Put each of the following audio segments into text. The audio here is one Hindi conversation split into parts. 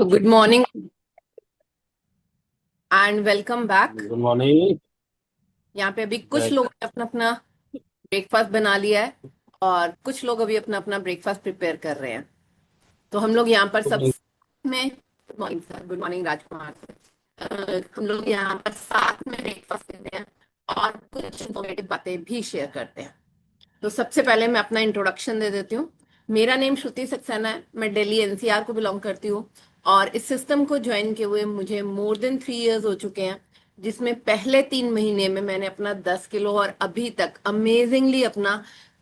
तो good morning and welcome back. Good morning. यहाँ पे अभी कुछ लोगों ने अपना अपना ब्रेकफास्ट बना लिया है और कुछ लोग अभी अपना अपना ब्रेकफास्ट प्रिपेयर कर रहे हैं। तो हम लोग यहाँ पर सब में good morning sir, good morning Rajkumar sir. हम लोग यहाँ पर साथ में ब्रेकफास्ट करते हैं और कुछ इन्फॉर्मेटिव बातें भी शेयर करते हैं। तो सबसे पहले मैं अपना इंट्रोडक्शन दे देती हूँ। मेरा नेम श्रुति सक्सेना है, मैं दिल्ली एनसीआर को बिलोंग करती हूँ और इस सिस्टम को ज्वाइन किए हुए मुझे मोर देन 3 इयर्स हो चुके हैं, जिसमें पहले 3 महीने में मैंने अपना 10 किलो और अभी तक अमेजिंगली अपना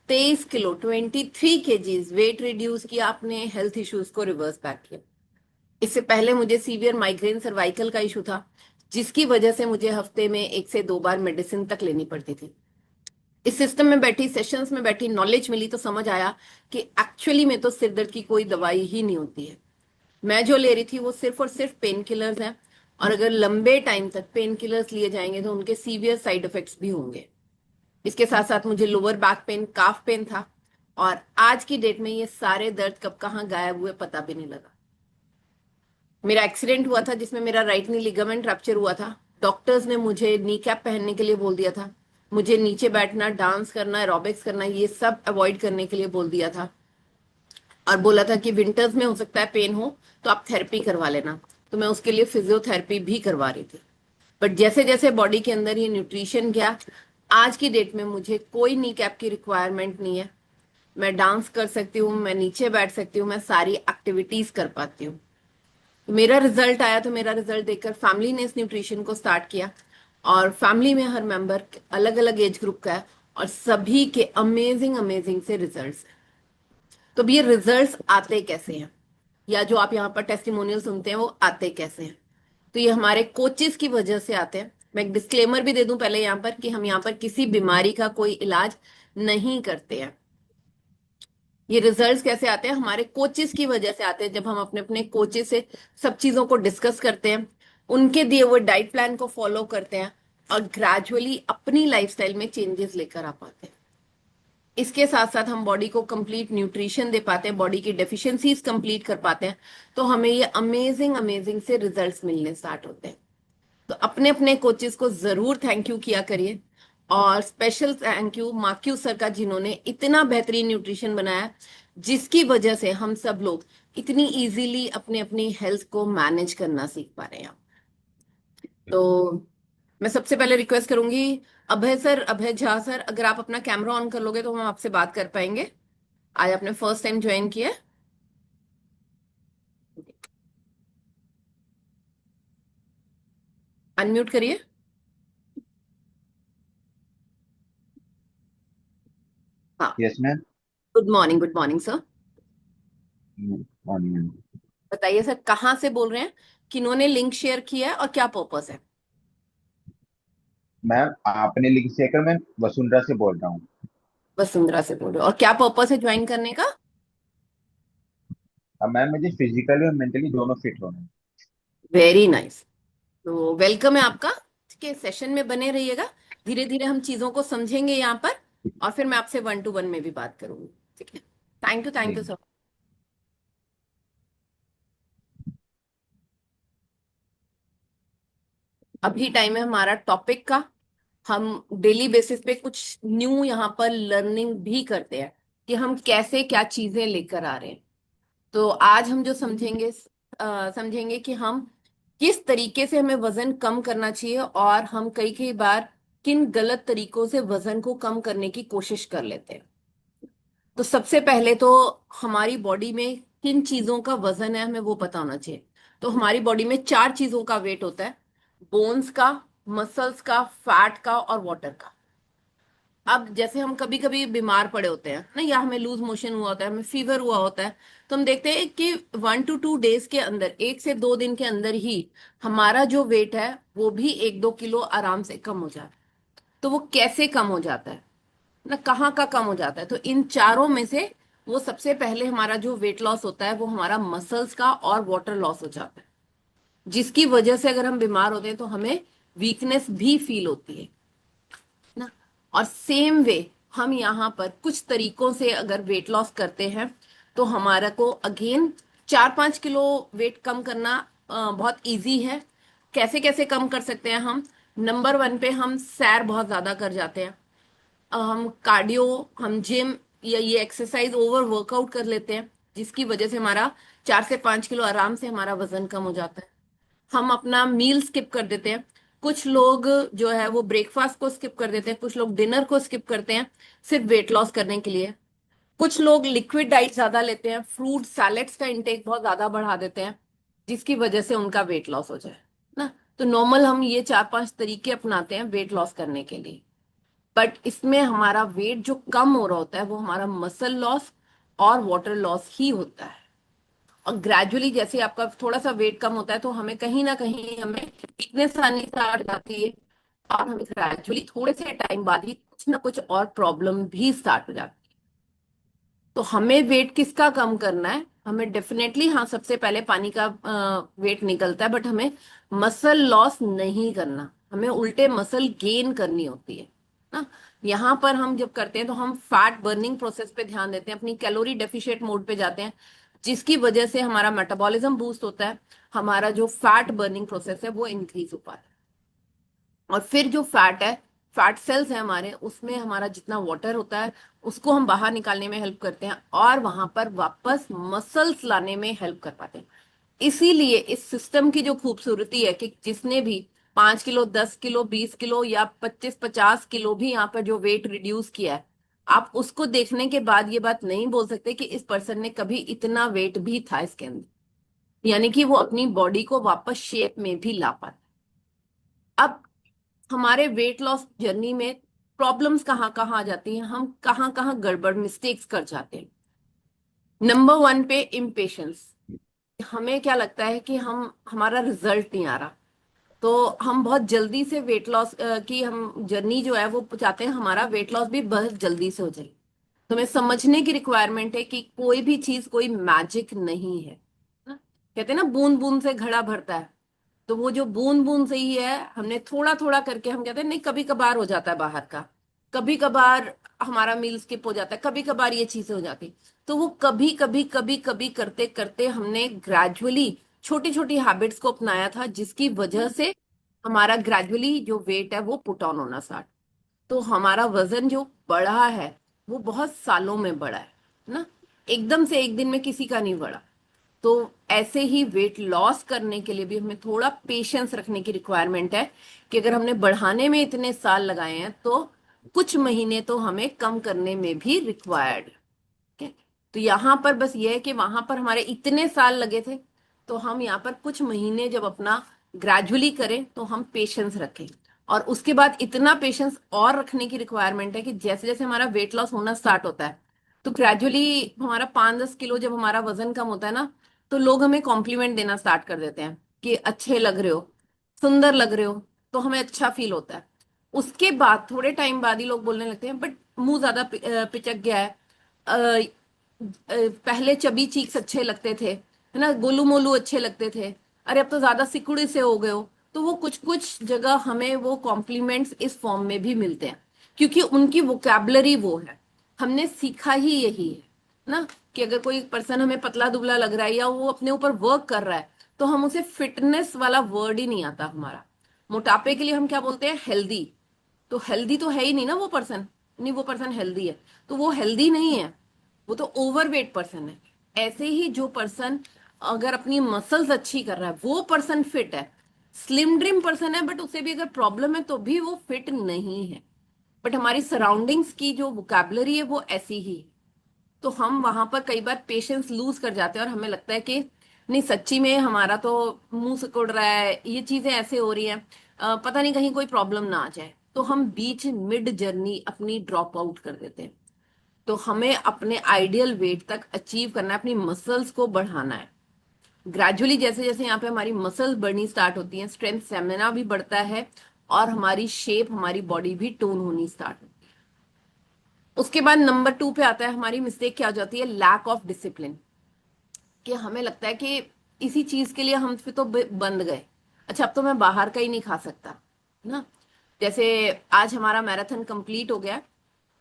23 किलो 23 kgs वेट रिड्यूस किया, अपने हेल्थ इश्यूज को रिवर्स बैक किया। इससे पहले मुझे सीवियर माइग्रेन सर्वाइकल का इशू था, जिसकी वजह से मुझे हफ्ते में 1 से 2 बार मेडिसिन तक लेनी पड़ती थी। इस सिस्टम में बैठी, सेशंस में बैठी, नॉलेज मिली तो समझ आया कि एक्चुअली में तो सिरदर्द की कोई दवाई ही नहीं होती है। मैं जो ले रही थी वो सिर्फ और सिर्फ पेन किलर्स हैं, और अगर लंबे टाइम तक पेन किलर्स लिए जाएंगे तो उनके सीवियर साइड इफेक्ट्स भी होंगे। इसके साथ साथ मुझे लोअर बैक पेन, काफ पेन था, और आज की डेट में ये सारे दर्द कब कहाँ गायब हुए पता भी नहीं लगा। मेरा एक्सीडेंट हुआ था जिसमें मेरा राइट नी लिगामेंट रैप्चर हुआ था। डॉक्टर्स ने मुझे नी कैप पहनने के लिए बोल दिया था, मुझे नीचे बैठना, डांस करना, एरोबिक्स करना, ये सब अवॉइड करने के लिए बोल दिया था, और बोला था कि विंटर्स में हो सकता है पेन हो तो आप थेरेपी करवा लेना। तो मैं उसके लिए फिजियोथेरेपी भी करवा रही थी। बट जैसे जैसे बॉडी के अंदर ये न्यूट्रिशन गया, आज की डेट में मुझे कोई नी कैप की रिक्वायरमेंट नहीं है। मैं डांस कर सकती हूँ, मैं नीचे बैठ सकती हूँ, मैं सारी एक्टिविटीज कर पाती हूँ। मेरा रिजल्ट आया तो मेरा रिजल्ट देखकर फैमिली ने इस न्यूट्रिशन को स्टार्ट किया, और फैमिली में हर मेंबर अलग अलग एज ग्रुप का है, और सभी के अमेजिंग अमेजिंग से रिजल्ट्स हैं। तो अब ये रिजल्ट्स आते कैसे हैं, या जो आप यहाँ पर टेस्टिमोनियल सुनते हैं वो आते कैसे हैं? तो ये हमारे कोचेस की वजह से आते हैं। मैं एक डिस्क्लेमर भी दे दूं पहले यहाँ पर कि हम यहाँ पर किसी बीमारी का कोई इलाज नहीं करते हैं। ये रिजल्ट्स कैसे आते हैं? हमारे कोचेस की वजह से आते हैं। जब हम अपने अपने कोचेस से सब चीजों को डिस्कस करते हैं, उनके दिए हुए डाइट प्लान को फॉलो करते हैं, और ग्रेजुअली अपनी लाइफस्टाइल में चेंजेस लेकर आ पाते हैं। इसके साथ साथ हम बॉडी को कंप्लीट न्यूट्रिशन दे पाते हैं, बॉडी की डेफिशिएंसीज कंप्लीट कर पाते हैं, तो हमें ये अमेजिंग अमेजिंग से रिजल्ट्स मिलने स्टार्ट होते हैं। तो अपने अपने कोचेस को जरूर थैंक यू किया करिए, और स्पेशल थैंक यू माक्यू सर का, जिन्होंने इतना बेहतरीन न्यूट्रिशन बनाया, जिसकी वजह से हम सब लोग इतनी इजीली अपने अपनी हेल्थ को मैनेज करना सीख पा रहे हैं। तो मैं सबसे पहले रिक्वेस्ट करूंगी, अभय सर, अभय झा सर, अगर आप अपना कैमरा ऑन कर लोगे तो हम आपसे बात कर पाएंगे। आज आपने फर्स्ट टाइम ज्वाइन किया है। अनम्यूट करिए। हाँ। Yes ma'am. Good morning, good morning sir. Morning. बताइए सर, कहाँ से बोल रहे हैं, किन्होंने लिंक शेयर किया है और क्या पर्पस है? मैम आपने लिंक शेयर कर, मैं वसुंधरा से बोल रहा हूँ। वसुंधरा से बोल रहे हो, और क्या पर्पस है ज्वाइन करने का? अब मैम मुझे फिजिकली और मेंटली दोनों फिट होना है। Very nice. तो वेलकम है आपका। के सेशन में बने रहिएगा, धीरे धीरे हम चीजों को समझेंगे यहाँ पर, और फिर मैं आपसे 1 to 1 में भी बात करूंगी। ठीक है। Thank you ji. सर। अभी टाइम है हमारा टॉपिक का। हम डेली बेसिस पे कुछ न्यू यहाँ पर लर्निंग भी करते हैं कि हम कैसे क्या चीजें लेकर आ रहे हैं। तो आज हम जो समझेंगे, समझेंगे कि हम किस तरीके से हमें वजन कम करना चाहिए, और हम कई कई बार किन गलत तरीकों से वजन को कम करने की कोशिश कर लेते हैं। तो सबसे पहले तो हमारी बॉडी में किन चीजों का वजन है हमें वो पता होना चाहिए। तो हमारी बॉडी में 4 चीजों का वेट होता है: बोन्स का, मसल्स का, फैट का, और वाटर का। अब जैसे हम कभी कभी बीमार पड़े होते हैं ना, या हमें लूज मोशन हुआ होता है, हमें फीवर हुआ होता है, तो हम देखते हैं कि 1 to 2 डेज के अंदर, 1 से 2 दिन के अंदर ही हमारा जो वेट है वो भी 1-2 किलो आराम से कम हो जाता है। तो वो कैसे कम हो जाता है ना, कहाँ का कम हो जाता है? तो इन चारों में से वो सबसे पहले हमारा जो वेट लॉस होता है वो हमारा मसल्स का और वाटर लॉस हो जाता है, जिसकी वजह से अगर हम बीमार होते हैं तो हमें वीकनेस भी फील होती है ना। और सेम वे हम यहाँ पर कुछ तरीकों से अगर वेट लॉस करते हैं तो हमारा को अगेन 4-5 किलो वेट कम करना बहुत इजी है। कैसे कैसे कम कर सकते हैं हम? नंबर 1 पे हम सैर बहुत ज्यादा कर जाते हैं। हम कार्डियो, हम जिम या ये एक्सरसाइज ओवर वर्कआउट कर लेते हैं, जिसकी वजह से हमारा 4 से 5 किलो आराम से हमारा वजन कम हो जाता है। हम अपना मील स्किप कर देते हैं। कुछ लोग जो है वो ब्रेकफास्ट को स्किप कर देते हैं, कुछ लोग डिनर को स्किप करते हैं सिर्फ वेट लॉस करने के लिए। कुछ लोग लिक्विड डाइट ज्यादा लेते हैं, फ्रूट सैलेड्स का इंटेक बहुत ज्यादा बढ़ा देते हैं, जिसकी वजह से उनका वेट लॉस हो जाए ना। तो नॉर्मल हम ये 4-5 तरीके अपनाते हैं वेट लॉस करने के लिए। बट इसमें हमारा वेट जो कम हो रहा होता है वो हमारा मसल लॉस और वाटर लॉस ही होता है। और ग्रेजुअली जैसे आपका थोड़ा सा वेट कम होता है तो हमें कहीं ना कहीं हमें वीकनेस आनी स्टार्ट हो जाती है, और हमें ग्रेजुअली थोड़े से टाइम बाद ही कुछ ना कुछ और प्रॉब्लम भी स्टार्ट हो जाती है। तो हमें वेट किसका कम करना है? हमें डेफिनेटली, हाँ, सबसे पहले पानी का वेट निकलता है, बट हमें मसल लॉस नहीं करना, हमें उल्टे मसल गेन करनी होती है ना। यहाँ पर हम जब करते हैं तो हम फैट बर्निंग प्रोसेस पे ध्यान देते हैं, अपनी कैलोरी डेफिशिएट मोड पे जाते हैं, जिसकी वजह से हमारा मेटाबॉलिज्म बूस्ट होता है, हमारा जो फैट बर्निंग प्रोसेस है वो इंक्रीज हो पाता है। और फिर जो फैट है, फैट सेल्स है हमारे, उसमें हमारा जितना वाटर होता है उसको हम बाहर निकालने में हेल्प करते हैं, और वहां पर वापस मसल्स लाने में हेल्प कर पाते हैं। इसीलिए इस सिस्टम की जो खूबसूरती है कि जिसने भी 5 किलो, 10 किलो, 20 किलो या 25-50 किलो भी यहाँ पर जो वेट रिड्यूस किया है, आप उसको देखने के बाद ये बात नहीं बोल सकते कि इस पर्सन ने कभी इतना वेट भी था इसके अंदर, यानी कि वो अपनी बॉडी को वापस शेप में भी ला पाता। अब हमारे वेट लॉस जर्नी में प्रॉब्लम्स कहाँ कहाँ आ जाती हैं, हम कहाँ कहाँ गड़बड़ मिस्टेक्स कर जाते हैं। नंबर 1 पे इम्पेशंस। हमें क्या लगता है कि हम हमारा रिजल्ट नहीं आ रहा, तो हम बहुत जल्दी से वेट लॉस की हम जर्नी जो है वो चाहते हैं हमारा वेट लॉस भी बहुत जल्दी से हो जाए। तो हमें समझने की रिक्वायरमेंट है कि कोई भी चीज कोई मैजिक नहीं है ना। कहते हैं ना, बूंद बूंद से घड़ा भरता है। तो वो जो बूंद बूंद से ही है, हमने थोड़ा थोड़ा करके, हम कहते हैं नहीं, कभी कभार हो जाता है बाहर का, कभी कभार हमारा मील स्किप हो जाता है, कभी कभार ये चीजें हो जाती। तो वो कभी कभी कभी कभी करते करते हमने ग्रेजुअली छोटी छोटी हैबिट्स को अपनाया था, जिसकी वजह से हमारा ग्रेजुअली जो वेट है वो पुट ऑन होना स्टार्ट। तो हमारा वजन जो बढ़ा है वो बहुत सालों में बढ़ा है ना, एकदम से एक दिन में किसी का नहीं बढ़ा। तो ऐसे ही वेट लॉस करने के लिए भी हमें थोड़ा पेशेंस रखने की रिक्वायरमेंट है, कि अगर हमने बढ़ाने में इतने साल लगाए हैं तो कुछ महीने तो हमें कम करने में भी रिक्वायर्ड है। तो यहाँ पर बस ये है कि वहां पर हमारे इतने साल लगे थे, तो हम यहाँ पर कुछ महीने जब अपना ग्रेजुअली करें तो हम पेशेंस रखें। और उसके बाद इतना पेशेंस और रखने की रिक्वायरमेंट है कि जैसे जैसे हमारा वेट लॉस होना स्टार्ट होता है, तो ग्रेजुअली हमारा 5-10 किलो जब हमारा वजन कम होता है ना, तो लोग हमें कॉम्प्लीमेंट देना स्टार्ट कर देते हैं कि अच्छे लग रहे हो, सुंदर लग रहे हो, तो हमें अच्छा फील होता है। उसके बाद थोड़े टाइम बाद ही लोग बोलने लगते हैं बट मुंह ज्यादा पिचक गया है, पहले चबी चीक्स अच्छे लगते थे, है ना, गोलू मोलू अच्छे लगते थे, अरे अब तो ज्यादा सिकुड़े से हो गए हो। तो वो कुछ कुछ जगह हमें वो कॉम्प्लीमेंट्स इस फॉर्म में भी मिलते हैं, क्योंकि उनकी वोकैबलरी वो है, हमने सीखा ही यही है ना। कि अगर कोई पर्सन हमें पतला दुबला लग रहा है या वो अपने ऊपर वर्क कर रहा है, तो हम उसे फिटनेस वाला वर्ड ही नहीं आता हमारा। मोटापे के लिए हम क्या बोलते हैं? हेल्दी। तो हेल्दी तो है ही नहीं ना वो पर्सन, नहीं वो पर्सन हेल्दी है, तो वो हेल्दी नहीं है, वो तो ओवरवेट पर्सन है। ऐसे ही जो पर्सन अगर अपनी मसल्स अच्छी कर रहा है वो पर्सन फिट है। स्लिम ड्रिम पर्सन है बट उसे भी अगर प्रॉब्लम है तो भी वो फिट नहीं है। बट हमारी सराउंडिंग्स की जो वोकैबुलरी है वो ऐसी ही है। तो हम वहां पर कई बार पेशेंस लूज कर जाते हैं, और हमें लगता है कि नहीं, सच्ची में हमारा तो मुंह सिकुड़ रहा है, ये चीजें ऐसे हो रही हैं, पता नहीं कहीं कोई प्रॉब्लम ना आ जाए, तो हम बीच मिड जर्नी अपनी ड्रॉप आउट कर देते हैं। तो हमें अपने आइडियल वेट तक अचीव करना है, अपनी मसल्स को बढ़ाना है। ग्रेजुअली जैसे जैसे यहाँ पे हमारी मसल्स बढ़नी स्टार्ट होती हैं, स्ट्रेंथ स्टेमिना भी बढ़ता है, और हमारी शेप, हमारी बॉडी भी टोन होनी स्टार्ट होती है। उसके बाद नंबर 2 पे आता है हमारी मिस्टेक क्या हो जाती है? Lack of discipline. कि हमें लगता है कि इसी चीज के लिए हम फिर तो बंद गए, अच्छा अब तो मैं बाहर का ही नहीं खा सकता ना। जैसे आज हमारा मैराथन कंप्लीट हो गया,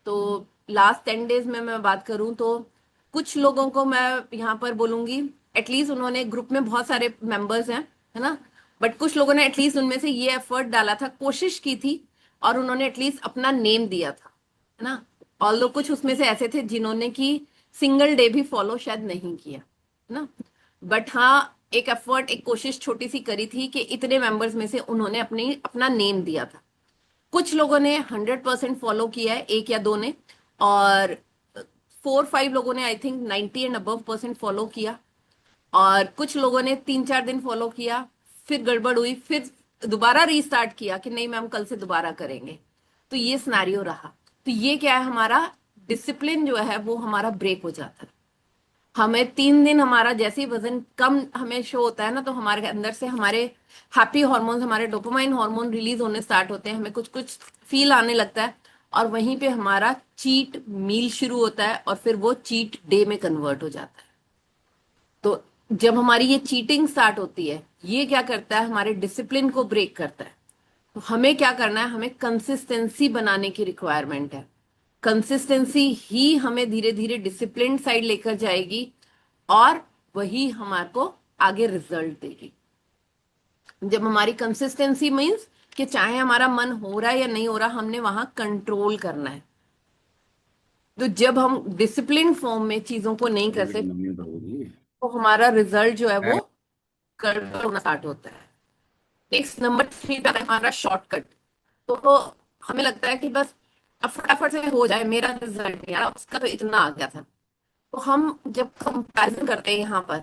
तो लास्ट 10 डेज में मैं बात करूं तो कुछ लोगों को मैं यहाँ पर बोलूंगी एटलीस्ट उन्होंने, ग्रुप में बहुत सारे मेंबर्स हैं, है ना, बट कुछ लोगों ने एटलीस्ट उनमें से ये एफर्ट डाला था, कोशिश की थी, और उन्होंने एटलीस्ट अपना नेम दिया था, है ना। ऑल्दो कुछ उसमें से ऐसे थे जिन्होंने की सिंगल डे भी फॉलो शायद नहीं किया, है ना, बट हाँ एक एफर्ट, एक कोशिश छोटी सी करी थी कि इतने मेंबर्स में से उन्होंने अपना नेम दिया था। कुछ लोगों ने 100% फॉलो किया है, एक या दो ने, और 4-5 लोगों ने I think 90 and above % follow किया, और कुछ लोगों ने 3-4 दिन फॉलो किया, फिर गड़बड़ हुई, फिर दोबारा रीस्टार्ट किया कि नहीं मैम कल से दोबारा करेंगे। तो ये सिनेरियो रहा। तो ये क्या है, हमारा डिसिप्लिन जो है वो हमारा ब्रेक हो जाता है। हमें 3 दिन, हमारा जैसे ही वजन कम हमें शो होता है ना, तो हमारे अंदर से हमारे हैप्पी हार्मोन्स, हमारे डोपामाइन हार्मोन रिलीज होने स्टार्ट होते हैं, हमें कुछ कुछ फील आने लगता है, और वहीं पे हमारा चीट मील शुरू होता है, और फिर वो चीट डे में कन्वर्ट हो जाता है। तो जब हमारी ये चीटिंग स्टार्ट होती है, ये क्या करता है, हमारे डिसिप्लिन को ब्रेक करता है। तो हमें क्या करना है, हमें कंसिस्टेंसी बनाने की रिक्वायरमेंट है। कंसिस्टेंसी ही हमें धीरे धीरे डिसिप्लिन साइड लेकर जाएगी, और वही हमारे को आगे रिजल्ट देगी। जब हमारी कंसिस्टेंसी मीन्स कि चाहे हमारा मन हो रहा है या नहीं हो रहा, हमने वहां कंट्रोल करना है। तो जब हम डिसिप्लिन फॉर्म में चीजों को नहीं करते, तो हमारा रिजल्ट जो है वो गड़बड़ होना स्टार्ट होता है। नेक्स्ट नंबर 3 पे आता है हमारा शॉर्टकट। तो हमें लगता है कि बस अब फटाफट से हो जाए, मेरा रिजल्ट नहीं आ रहा, उसका तो इतना आ गया था। तो हम जब कंपैरिजन करते हैं यहाँ पर,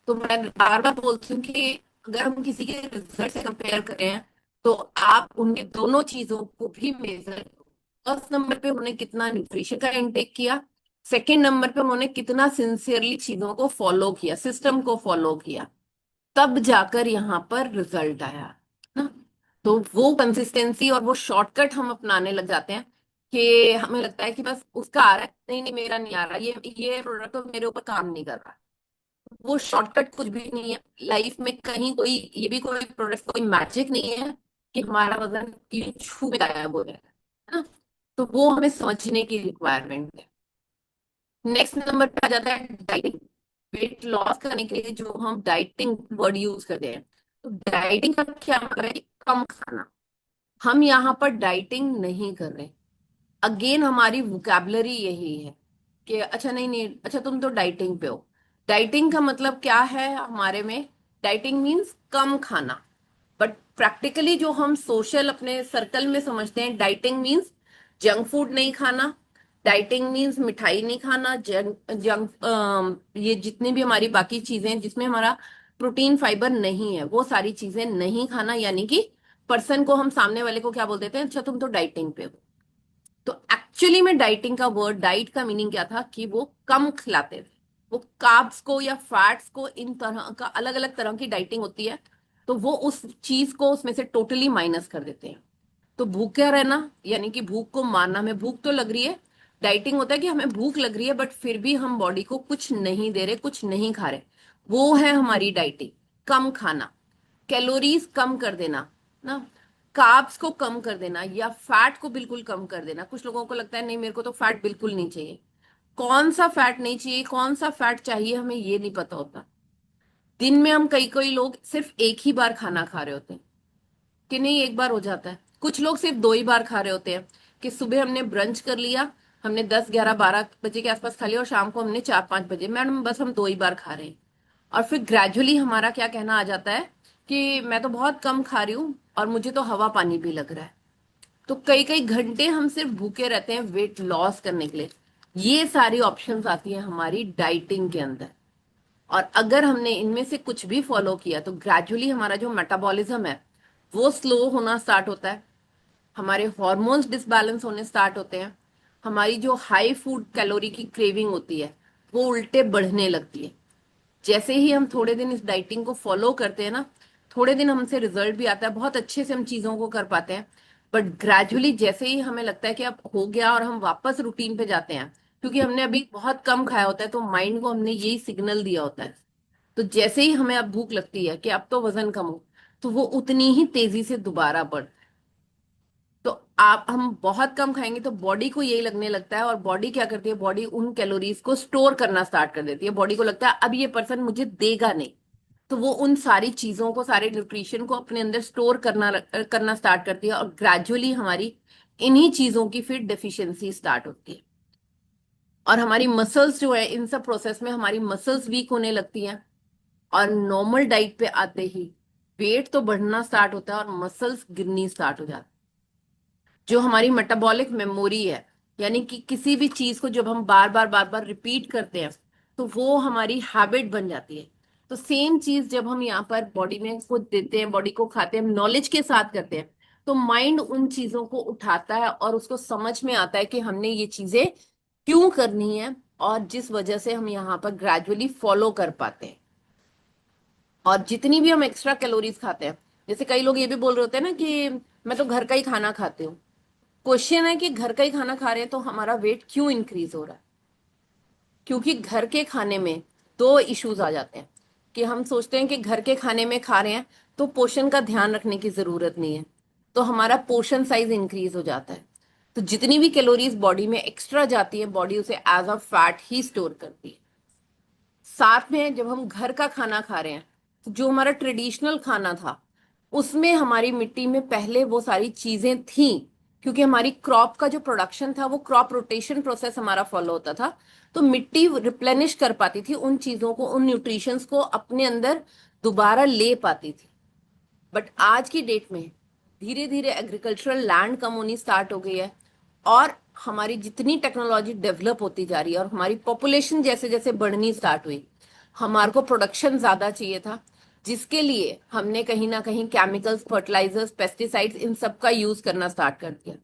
तो मैं बार बार बोलती हूँ कि अगर हम किसी के रिजल्ट से कंपेयर करें हैं, तो आप उनके दोनों चीजों को भी मेजर करो। फर्स्ट नंबर पे उन्होंने कितना न्यूट्रिशन का इंटेक किया, सेकेंड नंबर पे उन्होंने कितना सिंसियरली चीजों को फॉलो किया, सिस्टम को फॉलो किया, तब जाकर यहाँ पर रिजल्ट आया ना। तो वो कंसिस्टेंसी और वो शॉर्टकट हम अपनाने लग जाते हैं, कि हमें लगता है कि बस उसका आ रहा है, नहीं नहीं मेरा नहीं आ रहा, ये प्रोडक्ट तो मेरे ऊपर काम नहीं कर रहा। वो शॉर्टकट कुछ भी नहीं है लाइफ में, कहीं कोई, ये भी कोई प्रोडक्ट, कोई मैजिक नहीं है कि हमारा वजन यूं छू में गायब हो जाए, है ना। तो वो हमें समझने की रिक्वायरमेंट है। नेक्स्ट नंबर पे आ जाता है डाइटिंग। वेट लॉस करने के लिए जो हम डाइटिंग वर्ड यूज करते हैं, तो डाइटिंग का क्या मतलब है, कि कम खाना। हम यहाँ पर डाइटिंग नहीं कर रहे। अगेन हमारी वोकैबलरी यही है कि अच्छा नहीं नहीं, अच्छा तुम तो डाइटिंग पे हो। डाइटिंग का मतलब क्या है हमारे में, डाइटिंग मीन्स कम खाना। बट प्रैक्टिकली जो हम सोशल अपने सर्कल में समझते हैं, डाइटिंग मीन्स जंक फूड नहीं खाना, डाइटिंग मीन्स मिठाई नहीं खाना, जंक जंक ये जितनी भी हमारी बाकी चीजें हैं जिसमें हमारा प्रोटीन फाइबर नहीं है, वो सारी चीजें नहीं खाना। यानी कि पर्सन को, हम सामने वाले को क्या बोल देते हैं, अच्छा तुम तो डाइटिंग पे हो। तो एक्चुअली में डाइटिंग का वर्ड, डाइट का मीनिंग क्या था, कि वो कम खिलाते थे। वो कार्ब्स को या फैट्स को, इन तरह का अलग अलग तरह की डाइटिंग होती है, तो वो उस चीज को उसमें से टोटली माइनस कर देते हैं। तो भूखे रहना यानी कि भूख को मारना, हमें भूख तो लग रही है, डाइटिंग होता है कि हमें भूख लग रही है बट फिर भी हम बॉडी को कुछ नहीं दे रहे, कुछ नहीं खा रहे, वो है हमारी डाइटिंग। कम खाना, कैलोरीज कम कर देना ना, कार्ब्स को कम कर देना, या फैट को बिल्कुल कम कर देना। कुछ लोगों को लगता है नहीं मेरे को तो फैट बिल्कुल नहीं चाहिए। कौन सा फैट नहीं चाहिए, कौन सा फैट चाहिए, हमें ये नहीं पता होता। दिन में हम, कई कई लोग सिर्फ एक ही बार खाना खा रहे होते हैं, कि नहीं एक बार हो जाता है। कुछ लोग सिर्फ 2 ही बार खा रहे होते हैं, कि सुबह हमने ब्रंच कर लिया, हमने 10, 11, 12 बजे के आसपास खा लिया, और शाम को हमने 4, 5 बजे, मैडम बस हम 2 ही बार खा रहे हैं। और फिर ग्रेजुअली हमारा क्या कहना आ जाता है कि मैं तो बहुत कम खा रही हूँ और मुझे तो हवा पानी भी लग रहा है। तो कई कई घंटे हम सिर्फ भूखे रहते हैं वेट लॉस करने के लिए। ये सारी ऑप्शंस आती है हमारी डाइटिंग के अंदर, और अगर हमने इनमें से कुछ भी फॉलो किया, तो ग्रेजुअली हमारा जो मेटाबॉलिज्म है वो स्लो होना स्टार्ट होता है, हमारे हॉर्मोन्स डिसबैलेंस होने स्टार्ट होते हैं, हमारी जो हाई फूड कैलोरी की क्रेविंग होती है वो उल्टे बढ़ने लगती है। जैसे ही हम थोड़े दिन इस डाइटिंग को फॉलो करते हैं ना, थोड़े दिन हमसे रिजल्ट भी आता है, बहुत अच्छे से हम चीजों को कर पाते हैं। बट ग्रेजुअली जैसे ही हमें लगता है कि अब हो गया, और हम वापस रूटीन पे जाते हैं, क्योंकि हमने अभी बहुत कम खाया होता है, तो माइंड को हमने यही सिग्नल दिया होता है। तो जैसे ही हमें अब भूख लगती है कि अब तो वजन कम हो, तो वो उतनी ही तेजी से दोबारा बढ़ता है। तो आप हम बहुत कम खाएंगे तो बॉडी को यही लगने लगता है, और बॉडी क्या करती है, बॉडी उन कैलोरीज को स्टोर करना स्टार्ट कर देती है। बॉडी को लगता है अब ये पर्सन मुझे देगा नहीं, तो वो उन सारी चीजों को, सारे न्यूट्रिशन को अपने अंदर स्टोर करना स्टार्ट करती है, और ग्रेजुअली हमारी इन्हीं चीजों की फिर डेफिशिएंसी स्टार्ट होती है। और हमारी मसल्स जो है, इन सब प्रोसेस में हमारी मसल्स वीक होने लगती हैं, और नॉर्मल डाइट पे आते ही वेट तो बढ़ना स्टार्ट होता है और मसल्स गिरनी स्टार्ट हो जाती है। जो हमारी मेटाबॉलिक मेमोरी है, यानी कि किसी भी चीज को जब हम बार बार रिपीट करते हैं तो वो हमारी हैबिट बन जाती है। तो सेम चीज जब हम यहाँ पर बॉडी में खुद देते हैं, बॉडी को खाते हैं, नॉलेज के साथ करते हैं, तो माइंड उन चीजों को उठाता है और उसको समझ में आता है कि हमने ये चीजें क्यों करनी है, और जिस वजह से हम यहाँ पर ग्रेजुअली फॉलो कर पाते हैं। और जितनी भी हम एक्स्ट्रा कैलोरीज खाते हैं, जैसे कई लोग ये भी बोल रहे होते हैं ना कि मैं तो घर का ही खाना खाती हूँ। क्वेश्चन है कि घर का ही खाना खा रहे हैं तो हमारा वेट क्यों इंक्रीज हो रहा है? क्योंकि घर के खाने में दो इश्यूज आ जाते हैं, कि हम सोचते हैं कि घर के खाने में खा रहे हैं तो पोषण का ध्यान रखने की जरूरत नहीं है, तो हमारा पोर्शन साइज इंक्रीज हो जाता है। तो जितनी भी कैलोरीज बॉडी में एक्स्ट्रा जाती है, बॉडी उसे एज अ फैट ही स्टोर करती है। साथ में जब हम घर का खाना खा रहे हैं, तो जो हमारा ट्रेडिशनल खाना था, उसमें हमारी मिट्टी में पहले वो सारी चीजें थी, क्योंकि हमारी क्रॉप का जो प्रोडक्शन था वो क्रॉप रोटेशन प्रोसेस हमारा फॉलो होता था। तो मिट्टी रिप्लेनिश कर पाती थी उन चीजों को, उन न्यूट्रिशंस को अपने अंदर दोबारा ले पाती थी। बट आज की डेट में धीरे धीरे एग्रीकल्चरल लैंड कम होनी स्टार्ट हो गई है, और हमारी जितनी टेक्नोलॉजी डेवलप होती जा रही है और हमारी पॉपुलेशन जैसे जैसे बढ़नी स्टार्ट हुई, हमारे को प्रोडक्शन ज्यादा चाहिए था, जिसके लिए हमने कहीं ना कहीं केमिकल्स, फर्टिलाइजर्स, पेस्टिसाइड्स, इन सब का यूज करना स्टार्ट कर दिया।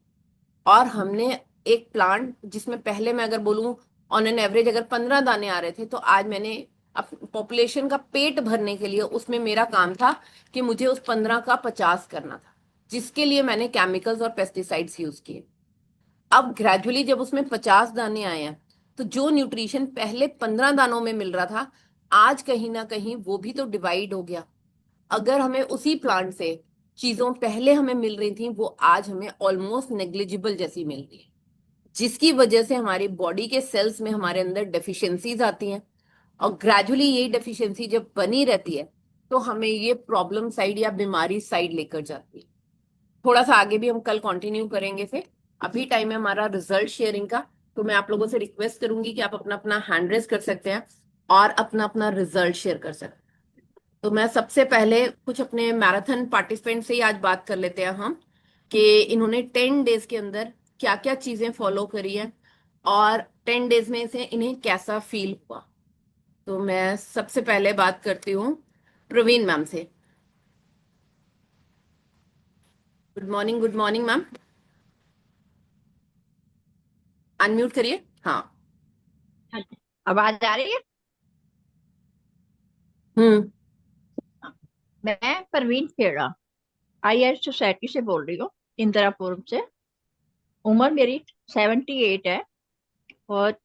और हमने एक प्लांट जिसमें पहले मैं अगर बोलूं ऑन एन एवरेज अगर 15 दाने आ रहे थे, तो आज मैंने पॉपुलेशन का पेट भरने के लिए, उसमें मेरा काम था कि मुझे उस 15 का 50 करना था, जिसके लिए मैंने केमिकल्स और पेस्टिसाइड्स यूज किए। अब ग्रेजुअली जब उसमें 50 दाने आए हैं, तो जो न्यूट्रिशन पहले 15 दानों में मिल रहा था, आज कहीं ना कहीं वो भी तो डिवाइड हो गया। अगर हमें उसी प्लांट से चीजों पहले हमें मिल रही थी, वो आज हमें ऑलमोस्ट नेग्लिजिबल जैसी मिल रही है, जिसकी वजह से हमारी बॉडी के सेल्स में हमारे अंदर डेफिशिएंसीज आती हैं। और ग्रेजुअली यही डेफिशिएंसी जब बनी रहती है, तो हमें ये प्रॉब्लम साइड या बीमारी साइड लेकर जाती है। थोड़ा सा आगे भी हम कल कंटिन्यू करेंगे फिर। अभी टाइम है हमारा रिजल्ट शेयरिंग का, तो मैं आप लोगों से रिक्वेस्ट करूंगी कि आप अपना अपना हैंड रेस कर सकते हैं और अपना अपना रिजल्ट शेयर कर सकते हैं। तो मैं सबसे पहले कुछ अपने मैराथन पार्टिसिपेंट से ही आज बात कर लेते हैं हम, कि इन्होंने 10 डेज के अंदर क्या क्या चीजें फॉलो करी हैं, और 10 डेज में से इन्हें कैसा फील हुआ। तो मैं सबसे पहले बात करती हूँ प्रवीण मैम से। गुड मॉर्निंग मैम, अनम्यूट करिए। हाँ। हाँ जी। आवाज आ रही है। हम्म। हाँ। मैं परवीन खेड़ा IR सोसाइटी से बोल रही हूँ, इंदिरापुरम से। उम्र मेरी 78 है। और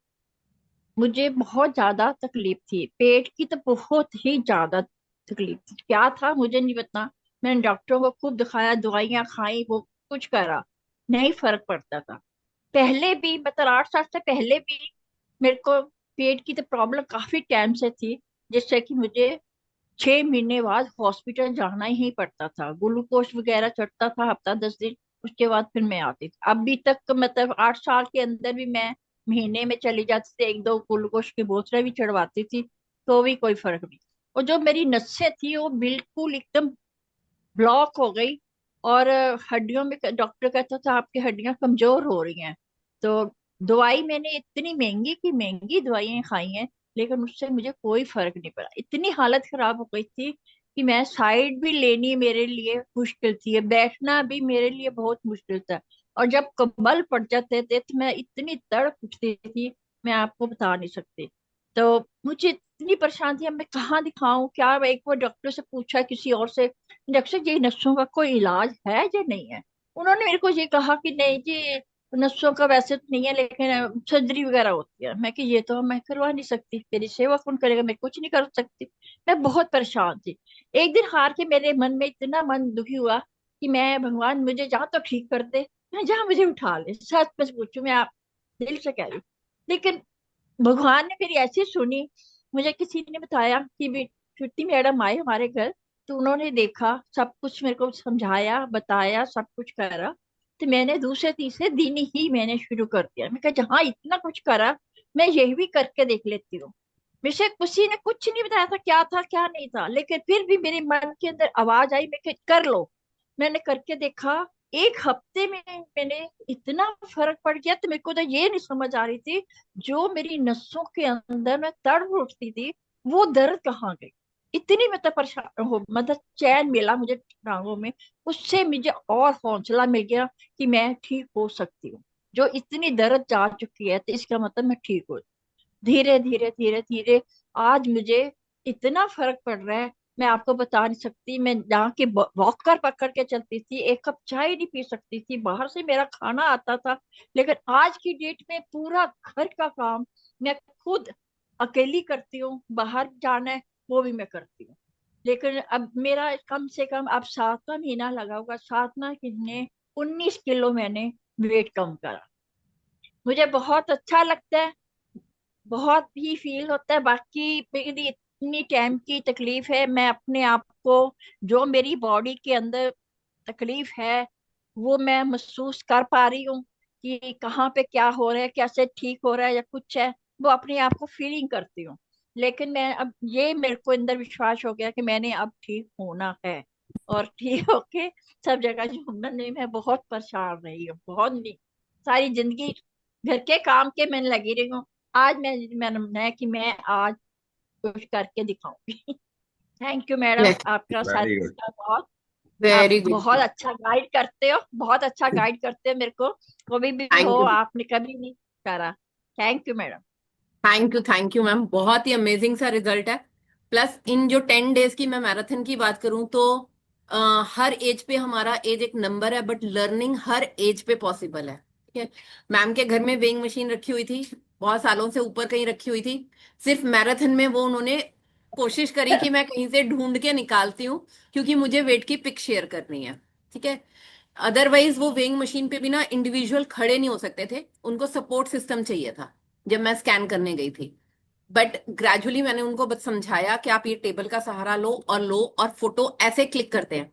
मुझे बहुत ज्यादा तकलीफ थी, पेट की तो बहुत ही ज्यादा तकलीफ थी। क्या था मुझे नहीं पता। मैंने डॉक्टरों को खूब दिखाया, दवाइयां खाई, वो कुछ करा, नहीं फर्क पड़ता था। पहले भी मतलब 8 साल से पहले भी मेरे को पेट की तो प्रॉब्लम काफी टाइम से थी, जिससे कि मुझे 6 महीने बाद हॉस्पिटल जाना ही पड़ता था। ग्लूकोज वगैरह चढ़ता था हफ्ता 10 दिन, उसके बाद फिर मैं आती थी। अभी तक मतलब 8 साल के अंदर भी मैं महीने में चली जाती थी, एक दो ग्लूकोज की बोतलें भी चढ़वाती थी, तो भी कोई फर्क नहीं। और जो मेरी नसें थी वो बिल्कुल एकदम ब्लॉक हो गई। और हड्डियों में डॉक्टर कहता था आपकी हड्डियां कमजोर हो रही हैं। तो दवाई मैंने इतनी महंगी की महंगी दवाइयां खाई हैं, लेकिन उससे मुझे कोई फर्क नहीं पड़ा। इतनी हालत खराब हो गई थी कि मैं साइड भी लेनी मेरे लिए मुश्किल थी, बैठना भी मेरे लिए बहुत मुश्किल था। और जब कमल पड़ जाते थे तो मैं इतनी तड़प उठती थी, मैं आपको बता नहीं सकती। तो मुझे इतनी परेशान थी, अब मैं कहाँ दिखाऊं क्या। एक बार डॉक्टर से पूछा किसी और से, डॉक्टर जी नसों का कोई इलाज है या नहीं है। उन्होंने मेरे को ये कहा कि नहीं जी, नसों का वैसे तो नहीं है, लेकिन सर्जरी वगैरह होती है। मैं कि ये तो मैं करवा नहीं सकती, मेरी सेवा कौन करेगा, मैं कुछ नहीं कर सकती। मैं बहुत परेशान थी। एक दिन हार के मेरे मन में इतना मन दुखी हुआ कि मैं भगवान मुझे जा तो ठीक कर दे, मैं जहाँ मुझे उठा ले, सच बस पूछू, मैं आप दिल से कह रही हूँ। लेकिन भगवान ने मेरी ऐसी सुनी। मुझे किसी ने बताया कि भी छुट्टी मैडम आए हमारे घर, तो उन्होंने देखा, सब कुछ मेरे को समझाया, बताया, सब कुछ करा। तो मैंने दूसरे तीसरे दिन ही मैंने शुरू कर दिया। मैं कहा जहाँ इतना कुछ करा, मैं यही भी करके देख लेती हूँ। मुझे किसी ने कुछ नहीं बताया था क्या नहीं था, लेकिन फिर भी मेरे मन के अंदर आवाज आई, मैं कहा, कर लो। मैंने करके देखा। एक हफ्ते में मैंने इतना फर्क पड़ गया, तो मेरे को तो ये नहीं समझ आ रही थी, जो मेरी नसों के अंदर मैं तड़प उठती थी, वो दर्द कहाँ गई। इतनी मतलब परेशान हो, मतलब चैन मिला मुझे टांगों में। उससे मुझे और हौसला मिल गया कि मैं ठीक हो सकती हूँ। जो इतनी दर्द जा चुकी है, तो इसका मतलब मैं ठीक हूँ। धीरे धीरे धीरे धीरे आज मुझे इतना फर्क पड़ रहा है, मैं आपको बता नहीं सकती। मैं जहाँ के वॉकर पकड़ के चलती थी, एक कप चाय नहीं पी सकती थी, बाहर से मेरा खाना आता था। लेकिन आज की डेट में पूरा घर का काम मैं खुद अकेली करती हूँ। बाहर जाना है, वो भी मैं करती हूँ। लेकिन अब मेरा कम से कम अब 7वां महीना लगा होगा, 7वां महीने 19 किलो मैंने वेट कम करा। मुझे बहुत अच्छा लगता है, बहुत ही फील होता है। बाकी मेरी इतनी टाइम की तकलीफ है, मैं अपने आप को, जो मेरी बॉडी के अंदर तकलीफ है, वो मैं महसूस कर पा रही हूँ कि कहाँ पे क्या हो रहा है, कैसे ठीक हो रहा है या कुछ है, वो अपने आप को फीलिंग करती हूँ। लेकिन मैं अब, ये मेरे को अंदर विश्वास हो गया कि मैंने अब ठीक होना है, और ठीक होके सब जगह घूमना। नहीं, मैं बहुत परेशान रही हूँ, बहुत नहीं, सारी जिंदगी घर के काम के मैं लगी रही हूँ। आज मैं कि मैं आज कुछ करके दिखाऊंगी। थैंक यू मैडम, आपका वेरी सर्विस गुड। का बहुत। आप वेरी बहुत गुड। अच्छा गाइड करते हो, बहुत अच्छा गाइड करते हो मेरे को। कभी भी हो, थैंक यू। आपने कभी नहीं करा। Thank you madam. Thank you ma'am, बहुत ही अमेजिंग सा रिजल्ट है। प्लस इन जो 10 डेज की मैं मैराथन की बात करूं तो हर एज पे हमारा एज एक नंबर है, बट लर्निंग हर एज पे पॉसिबल है। ठीक है। मैम के घर में वेइंग मशीन रखी हुई थी, बहुत सालों से ऊपर कहीं रखी हुई थी। सिर्फ मैराथन में वो उन्होंने कोशिश करी कि मैं कहीं से ढूंढ के निकालती हूँ, क्योंकि मुझे वेट की पिक शेयर करनी है। ठीक है। अदरवाइज वो वेइंग मशीन पे भी ना इंडिविजुअल खड़े नहीं हो सकते थे, उनको सपोर्ट सिस्टम चाहिए था जब मैं स्कैन करने गई थी। बट ग्रेजुअली मैंने उनको बस समझाया कि आप ये टेबल का सहारा लो और फोटो ऐसे क्लिक करते हैं।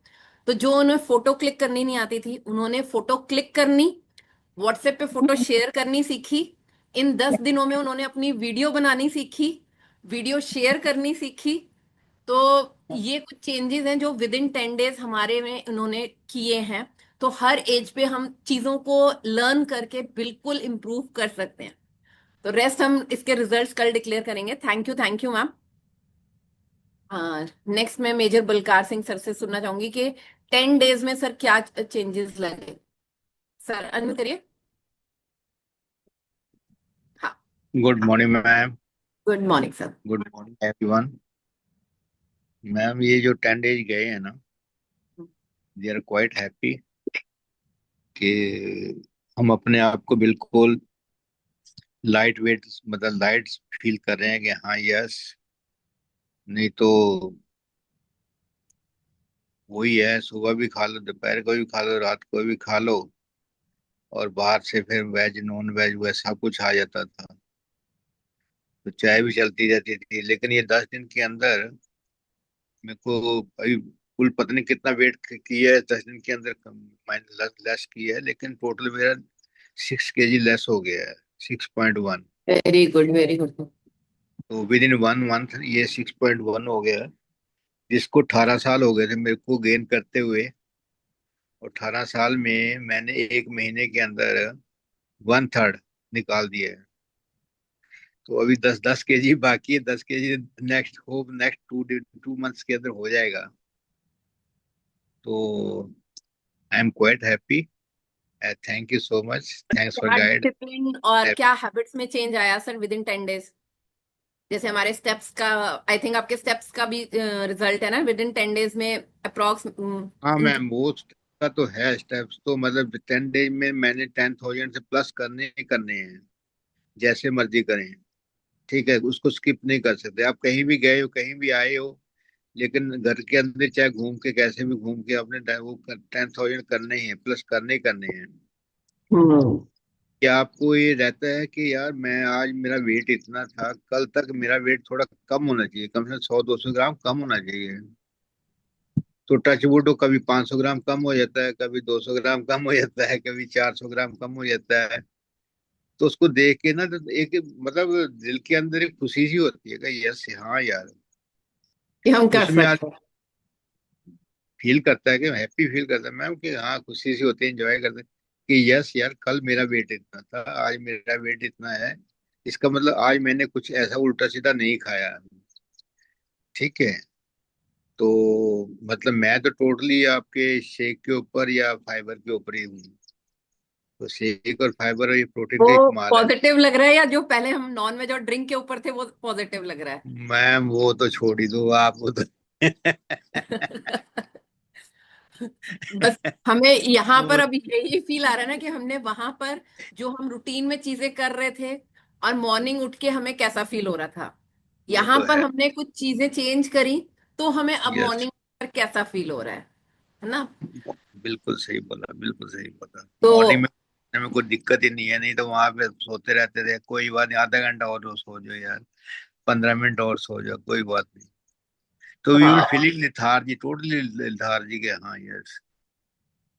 तो जो उन्हें फोटो क्लिक करनी नहीं आती थी, उन्होंने फोटो क्लिक करनी, व्हाट्सएप पे फोटो शेयर करनी सीखी। इन 10 दिनों में उन्होंने अपनी वीडियो बनानी सीखी, वीडियो शेयर करनी सीखी। तो ये कुछ चेंजेस हैं जो विद इन 10 डेज हमारे में उन्होंने किए हैं। तो हर एज पे हम चीजों को लर्न करके बिल्कुल इम्प्रूव कर सकते हैं। तो रेस्ट हम इसके रिजल्ट्स कल डिक्लेयर करेंगे। Thank you ma'am. नेक्स्ट मैं मेजर बलकार सिंह सर से सुनना चाहूंगी कि 10 डेज में सर क्या चेंजेस लगे। सर अनम्यूट करिए। हाँ। Good morning ma'am. Good morning sir. Good morning everyone. Ma'am ये जो 10 डेज गए हैं ना, दे आर क्वाइट हैप्पी कि हम अपने आप को बिल्कुल लाइट वेट, मतलब लाइट फील कर रहे हैं कि हाँ यस, नहीं तो वही है, सुबह भी खा लो, दोपहर को भी खा लो, रात को भी खा लो, और बाहर से फिर वेज नॉन वेज वैसा कुछ आ जाता था, तो चाय भी चलती रहती थी। लेकिन ये 10 दिन के अंदर मेरे को अभी कुल पता नहीं कितना वेट किया है 10 दिन के अंदर, मैंने लेस किया है, लेकिन टोटल मेरा 6 kg लेस हो गया है, 6.1। Very good, very good. तो विद इन 1 मंथ ये 6.1 हो गया है, जिसको 18 साल हो गए थे मेरे को गेन करते हुए। और 18 साल में मैंने 1 महीने के अंदर 1/3 निकाल दिया है। तो अभी 10-10 kg बाकी है, 10 kg next hop next 2 months के अंदर हो जाएगा। तो I am quite happy. Thank you so much, thanks for क्या गाइड। डिसिप्लिन और क्या हैबिट्स में चेंज आया सर विद इन 10 डेज? जैसे हमारे स्टेप्स का, आई थिंक आपके स्टेप्स का भी रिजल्ट है ना विद इन 10 डेज में अप्रोक्स। हाँ मैम, वो का तो है स्टेप्स, तो मतलब 10 डेज में मैंने 10,000 से प्लस करने ही करने हैं, जैसे मर्जी करें। ठीक है, उसको स्किप नहीं कर सकते। आप कहीं भी गए हो, कहीं भी आए हो, लेकिन घर के अंदर चाहे घूम के कैसे भी घूम के अपने वो 10,000 करने ही है, प्लस करने ही करने हैं। हम्म। क्या आपको ये रहता है कि यार मैं आज मेरा वेट इतना था, कल तक मेरा वेट थोड़ा कम होना चाहिए, कम से कम 100-200 ग्राम कम होना चाहिए। तो टच वुड हो, कभी 500 ग्राम कम हो जाता है, कभी 200 ग्राम कम हो जाता है, कभी 400 ग्राम कम हो जाता है। तो उसको देख के ना, तो एक मतलब दिल के अंदर एक खुशी सी होती है कि यस, हाँ यार। कि हम कर उसमें आज सकते हैं। फील करता है कि हैप्पी फील करता है मैम, कि हाँ खुशी सी होती है, एंजॉय करते हैं कि यस यार, कल मेरा वेट इतना था, आज मेरा वेट इतना है। इसका मतलब आज मैंने कुछ ऐसा उल्टा सीधा नहीं खाया। ठीक है। तो मतलब मैं तो टोटली आपके शेक के ऊपर या फाइबर के ऊपर ही हूँ। तो शेक और फाइबर और ये प्रोटीन का ही वो कमाल है। पॉजिटिव लग रहा है, या जो पहले हम नॉन वेज और ड्रिंक के ऊपर थे वो पॉजिटिव लग रहा मैम वो तो छोड़ ही दो आप, वो तो है? बस हमें यहाँ पर वो अभी यही फील आ रहा है ना कि हमने वहां पर जो हम रूटीन में चीजें कर रहे थे और मॉर्निंग उठ के हमें कैसा फील हो रहा था, वो यहाँ तो पर है। हमने कुछ चीजें चेंज करी तो हमें अब यस, मॉर्निंग पर कैसा फील हो रहा है ना? बिल्कुल सही बोला, बिल्कुल सही बोला। तो मॉर्निंग में उठने में कोई दिक्कत ही नहीं है, नहीं तो वहां पे सोते रहते थे, कोई बात नहीं, आधा घंटा और सो जाओ यार, 15 मिनट और सो जाओ, कोई बात नहीं। तो वी विल हाँ, फीलिंग लिथार्जी, टोटली लिथार्जी के, हाँ यस।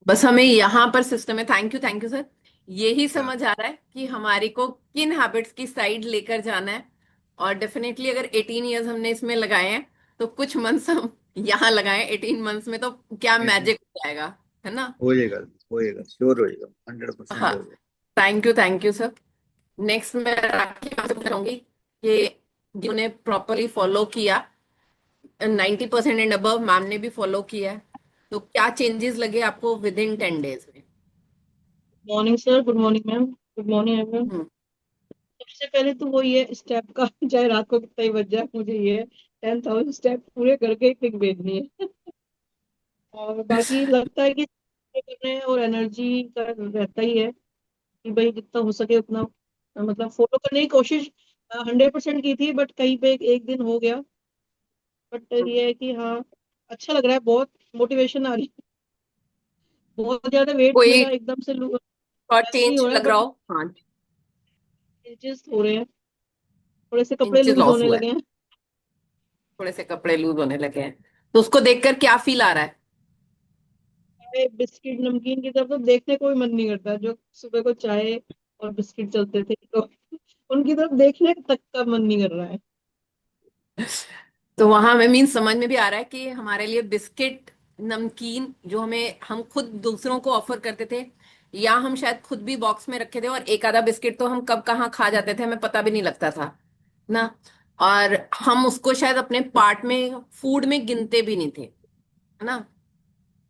बस हमें यहाँ पर सिस्टम है। Thank you sir. यही समझ आ रहा है कि हमारी को किन हैबिट्स की साइड लेकर जाना है। और डेफिनेटली अगर 18 ईयर्स हमने इसमें लगाए हैं तो कुछ मंथ्स हम यहाँ लगाए 18 मंथ्स में, तो क्या मैजिक हो जाएगा, है ना? हो जाएगा, हो जाएगा, श्योर हो जाएगा, 100% हाँ, हो जाएगा। Thank you sir. नेक्स्ट मैं राखी आपसे पूछना चाहूंगी कि जिन्होंने प्रॉपरली फॉलो किया, 90% एंड अबव मैम ने भी फॉलो किया है, तो क्या चेंजेस लगे आपको विद इन 10 डेज में? Morning sir, good morning ma'am, good morning everyone. Hmm. सबसे पहले तो वो ये स्टेप का चाहे रात को कितना ही बज जाए, मुझे ये 10,000 स्टेप पूरे करके ही पिक भेजनी है। और बाकी लगता है कि कर रहे हैं और एनर्जी का रहता ही है कि भाई जितना हो सके उतना मतलब फॉलो करने की कोशिश 100% की थी, बट कहीं पे एक दिन हो गया। बट ये है कि हाँ, अच्छा लग रहा है, बहुत मोटिवेशन आ रही है। बहुत ज्यादा वेट कोई मेरा एकदम से और लॉस नहीं चेंज हो रहा है, लग रहा बट हो? हाँ, चेंजेस हो रहे हैं, थोड़े से कपड़े इंचेस लूज लॉस होने हुआ है, लगे हैं। थोड़े से कपड़े लूज होने लगे हैं, तो उसको देखकर क्या फील आ रहा है? चाय बिस्किट नमकीन की तरफ तो देखने को भी मन नहीं करता। जो सुबह को चाय और बिस्किट चलते थे तो उनकी तरफ देखने तक का मन नहीं कर रहा है। तो वहां हमें मीन समझ में भी आ रहा है कि हमारे लिए बिस्किट, नमकीन जो हमें हम खुद दूसरों को ऑफर करते थे, या हम शायद खुद भी बॉक्स में रखे थे, और एक आधा बिस्किट तो हम कब कहाँ खा जाते थे हमें पता भी नहीं लगता था ना। और हम उसको शायद अपने पार्ट में, फूड में गिनते भी नहीं थे, है ना?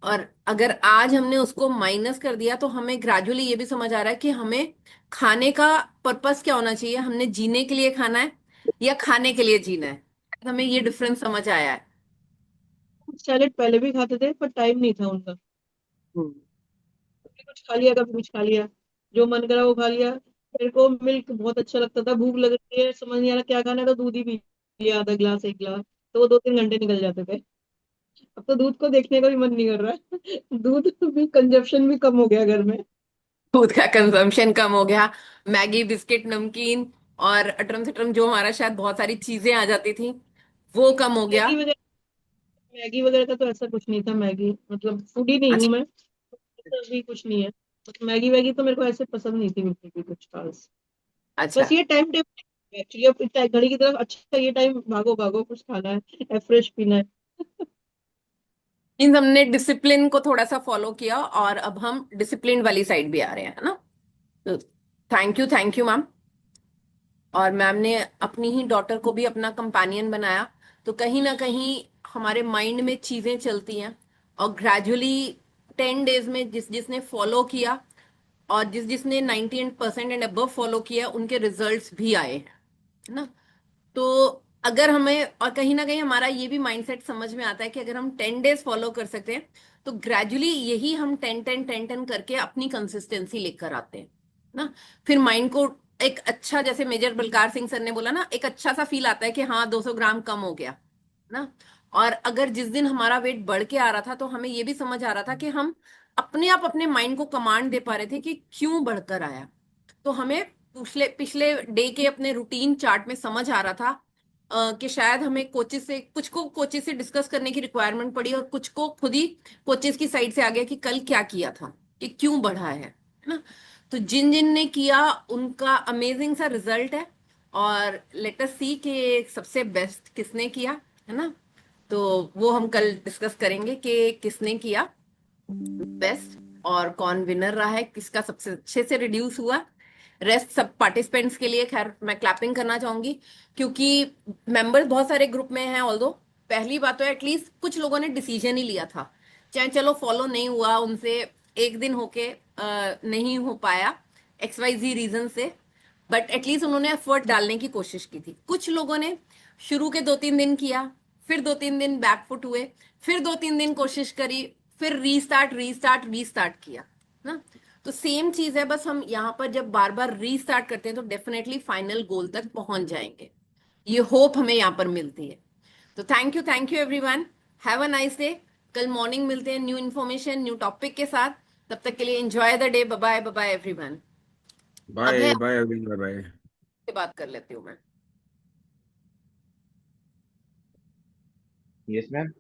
और अगर आज हमने उसको माइनस कर दिया तो हमें ग्रेजुअली ये भी समझ आ रहा है कि हमें खाने का पर्पस क्या होना चाहिए, हमने जीने के लिए खाना है या खाने के लिए जीना है। हमें ये डिफरेंस समझ आया है। सैलेड पहले भी खाते थे पर टाइम नहीं था उनका। हम्म। कभी कुछ खा लिया, कभी कुछ खा लिया, जो मन करा वो खा लिया। मेरे को मिल्क बहुत अच्छा लगता था, भूख लग रही है समझ नहीं आ रहा क्या खाना है, तो दूध ही पी लिया, आधा गिलास एक गिलास, तो वो 2-3 घंटे निकल जाते थे। अब तो दूध को देखने का भी मन नहीं कर रहा है। दूध भी कंजप्शन भी कम हो गया घर में। दूध का कंजम्पशन कम हो गया, मैगी, बिस्किट, नमकीन और अटरम सटरम जो हमारा शायद बहुत सारी चीजें आ जाती थी, वो कम हो गया। मैगी वगैरह, मैगी वगैरह का तो ऐसा कुछ नहीं था। मैगी मतलब फूडी नहीं हूँ अच्छा। मैं, तो अभी कुछ नहीं है। तो मैगी वैगी तो मेरे को ऐसे पसंद नहीं थी बिल्कुल भी कुछ खास। अच्छा, बस ये टाइम टेबल एक्चुअली, अब इतना घड़ी की तरफ अच्छा, ये टाइम भागो भागो कुछ खाना है, फ्रेश पीना है। मीन्स हमने डिसिप्लिन को थोड़ा सा फॉलो किया और अब हम डिसिप्लिन वाली साइड भी आ रहे हैं, है ना? तो थैंक यू मैम। और मैम ने अपनी ही डॉटर को भी अपना कंपेनियन बनाया, तो कहीं ना कहीं हमारे माइंड में चीजें चलती हैं। और ग्रेजुअली 10 डेज में जिस जिसने फॉलो किया और जिस जिसने 98% एंड अबव फॉलो किया, उनके रिजल्ट्स भी आए हैं, है ना? तो अगर हमें, और कहीं ना कहीं हमारा ये भी माइंडसेट समझ में आता है कि अगर हम 10 डेज फॉलो कर सकते हैं तो ग्रेजुअली यही हम 10-10-10-10 करके अपनी कंसिस्टेंसी लेकर आते हैं ना। फिर माइंड को एक अच्छा, जैसे मेजर बलकार सिंह सर ने बोला ना, एक अच्छा सा फील आता है कि हाँ 200 ग्राम कम हो गया ना। और अगर जिस दिन हमारा वेट बढ़ के आ रहा था तो हमें ये भी समझ आ रहा था कि हम अपने आप अपने माइंड को कमांड दे पा रहे थे कि क्यों बढ़कर आया। तो हमें पिछले पिछले डे के अपने रूटीन चार्ट में समझ आ रहा था कि शायद हमें कोचेस से, कुछ को कोचेस से डिस्कस करने की रिक्वायरमेंट पड़ी और कुछ को खुद ही कोचेस की साइड से आ गया कि कल क्या किया था, कि क्यों बढ़ा है ना। तो जिन जिन ने किया उनका अमेजिंग सा रिजल्ट है, और लेट अस सी कि सबसे बेस्ट किसने किया, है ना। तो वो हम कल डिस्कस करेंगे कि किसने किया बेस्ट और कौन विनर रहा है, किसका सबसे अच्छे से रिड्यूस हुआ। रेस्ट सब पार्टिसिपेंट्स के लिए खैर मैं क्लैपिंग करना चाहूंगी, क्योंकि मेंबर्स बहुत सारे ग्रुप में हैं। ऑल्दो पहली बात तो एटलीस्ट कुछ लोगों ने डिसीजन ही लिया था, चाहे चलो फॉलो नहीं हुआ उनसे, एक दिन होके नहीं हो पाया XYZ रीजन से, बट एटलीस्ट उन्होंने एफर्ट डालने की कोशिश की थी। कुछ लोगों ने शुरू के 2-3 दिन किया, फिर 2-3 दिन बैकफुट हुए, फिर 2-3 दिन कोशिश करी, फिर रीस्टार्ट रीस्टार्ट रीस्टार्ट किया ना। तो सेम चीज है, बस हम यहाँ पर जब बार बार रीस्टार्ट करते हैं तो डेफिनेटली फाइनल गोल तक पहुंच जाएंगे, ये होप हमें यहाँ पर मिलती है। तो thank you everyone, have a nice day. कल मॉर्निंग मिलते हैं न्यू इन्फॉर्मेशन न्यू टॉपिक के साथ। तब तक के लिए enjoy the day. Bye bye everyone. Abhay bye bye Arvind, bye bye. से बात कर लेती हूँ मैं। Yes ma'am.